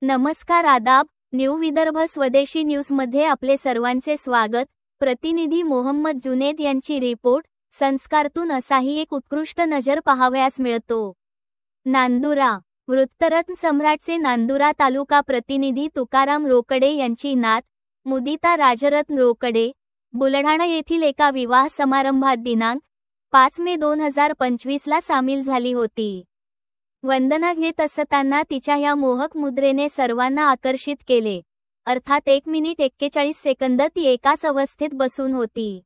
नमस्कार आदाब, न्यू विदर्भ स्वदेशी न्यूजमध्ये आपले सर्वांचे स्वागत। प्रतिनिधी मोहम्मद जुनेद यांची रिपोर्ट। संस्कारतून असाही एक उत्कृष्ट नजर पाहावयास मिळतो। नांदुरा। वृत्तरत्न सम्राटचे नांदुरा तालुका प्रतिनिधी तुकाराम रोकडे यांची नात मुदिता राजरत्न रोकडे बुलढाणा येथील एका विवाह समारंभात दिनांक 5 मे 2025 ला सामील झाली होती। वंदना घेत असताना तिच्या या मोहक मुद्रेने सर्वांना आकर्षित केले। अर्थात 1 मिनिट 41 सेकंद ती एकाच अवस्थेत बसून होती।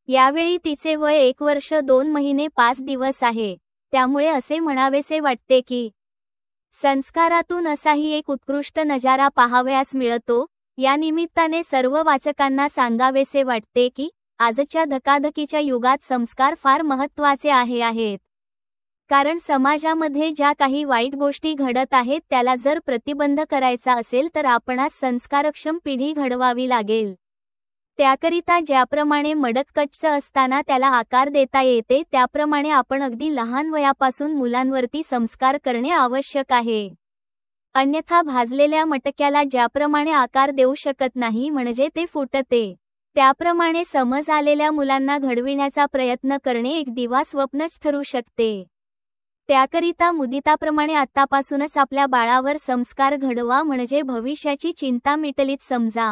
यावेळी तिचे वय 1 वर्ष 2 महिने 5 दिवस आहे। त्यामुळे असे म्हणावेसे वाटते की संस्कारातून असाही एक उत्कृष्ट नजारा पाहावयास मिळतो। या निमित्ताने सर्व वाचकांना सांगावेसे वाटते की आजच्या धकाधकीच्या युगात संस्कार फार महत्त्वाचे आहेत। कारण समाजामध्ये ज्या काही वाईट गोष्टी घडत आहेत त्याला जर प्रतिबंध करायचा असेल तर आपणास संस्कारक्षम पिढी घडवावी लागेल। त्याकरिता ज्याप्रमाणे मडककच्च असताना त्याला आकार देता येते त्याप्रमाणे आपण अगदी लहान वयापासून मुलांवरती संस्कार करणे आवश्यक आहे। अन्यथा भाजलेल्या मटक्याला ज्याप्रमाणे आकार देऊ शकत नाही म्हणजे ते फुटते, त्याप्रमाणे समज आलेल्या मुलांना घडविण्याचा प्रयत्न करणे एक दिवा स्वप्नच ठरू शकते। त्याकरिता मुदिताप्रमाणे आत्तापासूनच आपल्या बाळावर संस्कार घडवा म्हणजे भविष्याची चिंता मिटलीच समजा।